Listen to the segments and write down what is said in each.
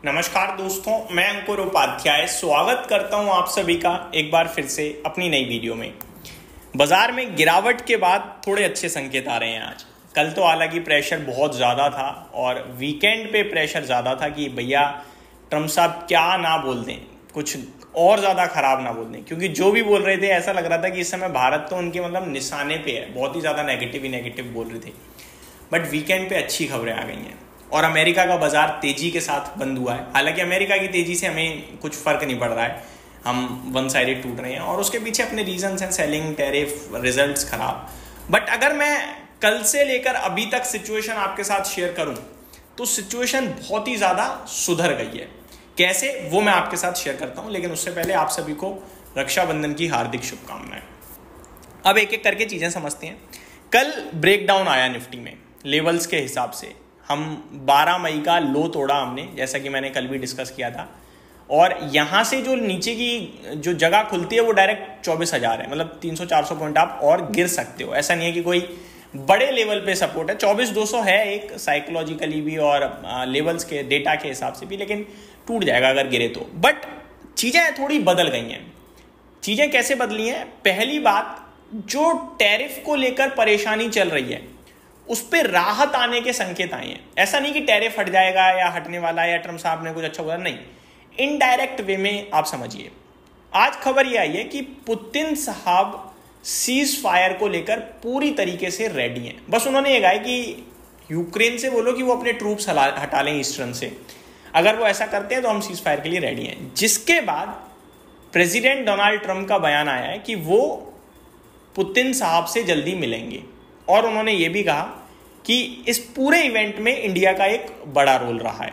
नमस्कार दोस्तों, मैं अंकुर उपाध्याय स्वागत करता हूं आप सभी का एक बार फिर से अपनी नई वीडियो में। बाजार में गिरावट के बाद थोड़े अच्छे संकेत आ रहे हैं आज। कल तो हालांकि प्रेशर बहुत ज़्यादा था और वीकेंड पे प्रेशर ज़्यादा था कि भैया ट्रम्प साहब क्या ना बोल दें, कुछ और ज़्यादा खराब ना बोल दें, क्योंकि जो भी बोल रहे थे ऐसा लग रहा था कि इस समय भारत तो उनके निशाने पे है, बहुत ही ज़्यादा नेगेटिव ही नेगेटिव बोल रहे थे। बट वीकेंड पे अच्छी खबरें आ गई हैं और अमेरिका का बाजार तेजी के साथ बंद हुआ है। हालांकि अमेरिका की तेजी से हमें कुछ फर्क नहीं पड़ रहा है, हम वन साइडेड टूट रहे हैं और उसके पीछे अपने रीजंस हैं, सेलिंग, टैरिफ, रिजल्ट्स खराब। बट अगर मैं कल से लेकर अभी तक सिचुएशन आपके साथ शेयर करूं तो सिचुएशन बहुत ही ज़्यादा सुधर गई है। कैसे, वो मैं आपके साथ शेयर करता हूं, लेकिन उससे पहले आप सभी को रक्षाबंधन की हार्दिक शुभकामनाएं। अब एक एक करके चीज़ें समझते हैं। कल ब्रेकडाउन आया निफ्टी में लेवल्स के हिसाब से। हम 12 मई का लो तोड़ा हमने, जैसा कि मैंने कल भी डिस्कस किया था, और यहाँ से जो नीचे की जो जगह खुलती है वो डायरेक्ट 24,000 है, मतलब 300-400 पॉइंट आप और गिर सकते हो। ऐसा नहीं है कि कोई बड़े लेवल पे सपोर्ट है। 24,200 है एक साइकोलॉजिकली भी और लेवल्स के डेटा के हिसाब से भी, लेकिन टूट जाएगा अगर गिरे तो। बट चीज़ें थोड़ी बदल गई हैं। चीज़ें कैसे बदली हैं? पहली बात, जो टैरिफ को लेकर परेशानी चल रही है उस पर राहत आने के संकेत आए हैं। ऐसा नहीं कि टैरिफ हट जाएगा या हटने वाला है या ट्रम्प साहब ने कुछ अच्छा बोला, नहीं, इनडायरेक्ट वे में आप समझिए। आज खबर यह आई है कि पुतिन साहब सीज फायर को लेकर पूरी तरीके से रेडी हैं। बस उन्होंने ये कहा है कि यूक्रेन से बोलो कि वो अपने ट्रूप्स हटा लें ईस्टर्न से। अगर वो ऐसा करते हैं तो हम सीज फायर के लिए रेडी हैं। जिसके बाद प्रेसिडेंट डोनाल्ड ट्रंप का बयान आया है कि वो पुतिन साहब से जल्दी मिलेंगे और उन्होंने ये भी कहा कि इस पूरे इवेंट में इंडिया का एक बड़ा रोल रहा है।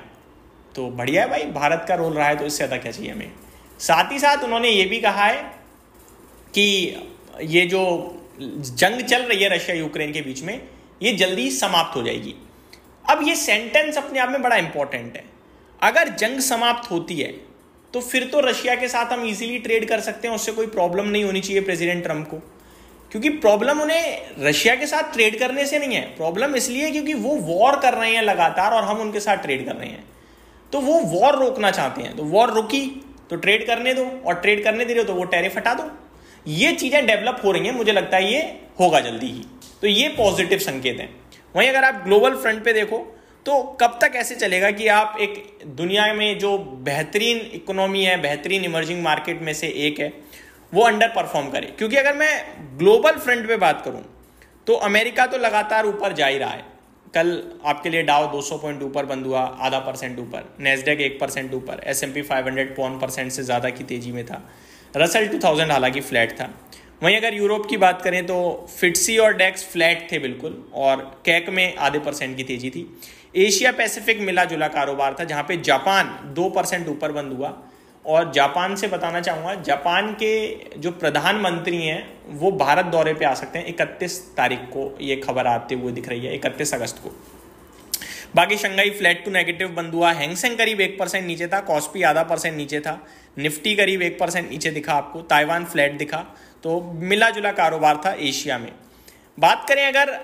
तो बढ़िया है भाई, भारत का रोल रहा है तो इससे ज़्यादा क्या चाहिए हमें। साथ ही साथ उन्होंने ये भी कहा है कि ये जो जंग चल रही है रशिया यूक्रेन के बीच में, ये जल्दी समाप्त हो जाएगी। अब ये सेंटेंस अपने आप में बड़ा इंपॉर्टेंट है। अगर जंग समाप्त होती है तो फिर तो रशिया के साथ हम इजीली ट्रेड कर सकते हैं, उससे कोई प्रॉब्लम नहीं होनी चाहिए प्रेसिडेंट ट्रंप को। क्योंकि प्रॉब्लम उन्हें रशिया के साथ ट्रेड करने से नहीं है, प्रॉब्लम इसलिए क्योंकि वो वॉर कर रहे हैं लगातार और हम उनके साथ ट्रेड कर रहे हैं। तो वो वॉर रोकना चाहते हैं, तो वॉर रुकी तो ट्रेड करने दो, और ट्रेड करने दे रहे हो तो वो टैरिफ हटा दो। ये चीज़ें डेवलप हो रही हैं, मुझे लगता है ये होगा जल्दी ही। तो ये पॉजिटिव संकेत हैं। वहीं अगर आप ग्लोबल फ्रंट पे देखो तो कब तक ऐसे चलेगा कि आप एक दुनिया में जो बेहतरीन इकोनॉमी है, बेहतरीन इमर्जिंग मार्केट में से एक है, वो अंडर परफॉर्म करे। क्योंकि अगर मैं ग्लोबल फ्रंट पे बात करूं तो अमेरिका तो लगातार ऊपर जा ही रहा है। कल आपके लिए डाउ 200 पॉइंट ऊपर बंद हुआ, आधा % ऊपर, नेस्डेक 1% ऊपर, S&P 500 1% से ज़्यादा की तेजी में था, रसल 2000 हालांकि फ्लैट था। वहीं अगर यूरोप की बात करें तो फिट्सी और डेक्स फ्लैट थे बिल्कुल, और कैक में आधे % की तेजी थी। एशिया पैसिफिक मिला जुला कारोबार था, जहाँ पे जापान 2% ऊपर बंद हुआ। और जापान से बताना चाहूँगा, जापान के जो प्रधानमंत्री हैं वो भारत दौरे पे आ सकते हैं 31 तारीख को, ये खबर आते हुए दिख रही है, 31 अगस्त को। बाकी शंघाई फ्लैट टू नेगेटिव बंद हुआ, हैंगसेंग करीब 1% नीचे था, कॉस्पी आधा % नीचे था, निफ्टी करीब 1% नीचे दिखा आपको, ताइवान फ्लैट दिखा। तो मिला जुला कारोबार था एशिया में। बात करें अगर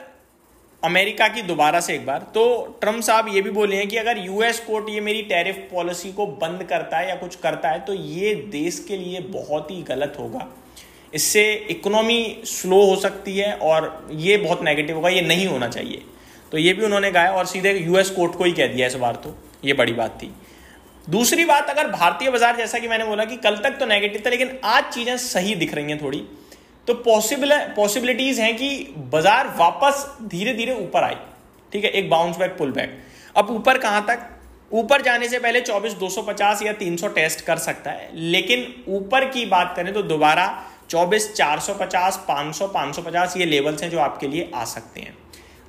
अमेरिका की दोबारा से एक बार, तो ट्रम्प साहब ये भी बोले हैं कि अगर यूएस कोर्ट ये मेरी टैरिफ पॉलिसी को बंद करता है या कुछ करता है तो ये देश के लिए बहुत ही गलत होगा। इससे इकोनॉमी स्लो हो सकती है और ये बहुत नेगेटिव होगा, ये नहीं होना चाहिए। तो ये भी उन्होंने कहा और सीधे यूएस कोर्ट को ही कह दिया इस बार, तो ये बड़ी बात थी। दूसरी बात, अगर भारतीय बाजार, जैसा कि मैंने बोला कि कल तक तो नेगेटिव था लेकिन आज चीज़ें सही दिख रही हैं थोड़ी, तो पॉसिबिलिटीज हैं कि बाजार वापस धीरे धीरे ऊपर आए। ठीक है, एक बाउंस बैक, पुल बैक। अब ऊपर कहां तक? ऊपर जाने से पहले 24,250 या 300 टेस्ट कर सकता है, लेकिन ऊपर की बात करें तो दोबारा 24,450, 500, 550 ये लेवल्स हैं जो आपके लिए आ सकते हैं।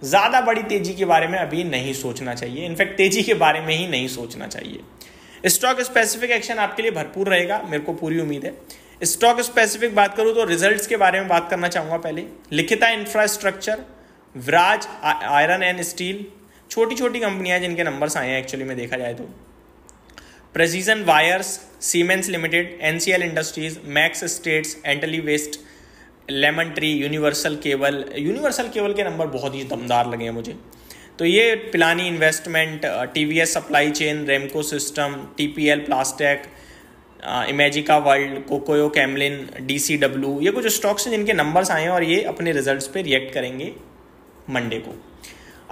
ज्यादा बड़ी तेजी के बारे में अभी नहीं सोचना चाहिए, इनफैक्ट तेजी के बारे में ही नहीं सोचना चाहिए। स्टॉक स्पेसिफिक एक्शन आपके लिए भरपूर रहेगा, मेरे को पूरी उम्मीद है। स्टॉक स्पेसिफिक बात करूं तो रिजल्ट्स के बारे में बात करना चाहूंगा पहले। लिखिता infrastructure, Viraj iron and steel, छोटी छोटी कंपनियां जिनके नंबर्स आए हैं एक्चुअली में देखा जाए तो, precision wires, Siemens limited, NCL industries, Max states, Antony waste, lemon tree, universal cable के नंबर बहुत ही दमदार लगे हैं मुझे। तो ये Pilani investment, TVS supply chain, Ramco system, TPL plastech, Imagica world, Kokuyo Camlin, DCW, ये कुछ स्टॉक्स हैं जिनके नंबर्स आए हैं और ये अपने रिजल्ट्स पे रिएक्ट करेंगे मंडे को।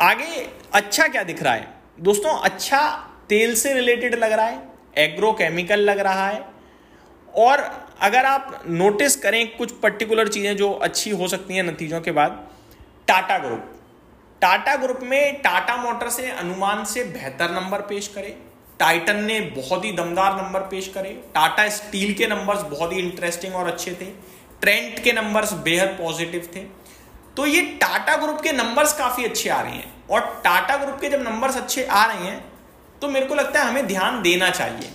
आगे अच्छा क्या दिख रहा है दोस्तों? अच्छा तेल से रिलेटेड लग रहा है, एग्रो केमिकल लग रहा है, और अगर आप नोटिस करें कुछ पर्टिकुलर चीज़ें जो अच्छी हो सकती हैं नतीजों के बाद, टाटा ग्रुप में टाटा मोटर से अनुमान से बेहतर नंबर पेश करे, टाइटन ने बहुत ही दमदार नंबर पेश करे, टाटा स्टील के नंबर्स बहुत ही इंटरेस्टिंग और अच्छे थे, ट्रेंट के नंबर्स बेहद पॉजिटिव थे। तो ये टाटा ग्रुप के नंबर्स काफ़ी अच्छे आ रहे हैं, और टाटा ग्रुप के जब नंबर्स अच्छे आ रहे हैं तो मेरे को लगता है हमें ध्यान देना चाहिए।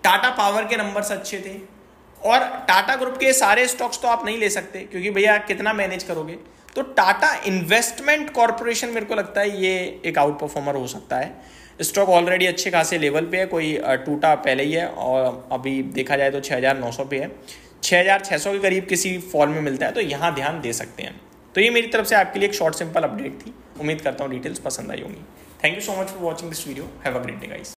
टाटा पावर के नंबर्स अच्छे थे, और टाटा ग्रुप के सारे स्टॉक्स तो आप नहीं ले सकते क्योंकि भैया कितना मैनेज करोगे। तो टाटा इन्वेस्टमेंट कॉर्पोरेशन मेरे को लगता है ये एक आउट परफॉर्मर हो सकता है। स्टॉक ऑलरेडी अच्छे खासे लेवल पे है, कोई टूटा पहले ही है, और अभी देखा जाए तो 6,900 पे है, 6,600 के करीब किसी फॉल में मिलता है, तो यहाँ ध्यान दे सकते हैं। तो ये मेरी तरफ से आपके लिए एक शॉर्ट सिंपल अपडेट थी। उम्मीद करता हूँ डिटेल्स पसंद आई होंगी। Thank you so much for watching this video. Have a great day guys.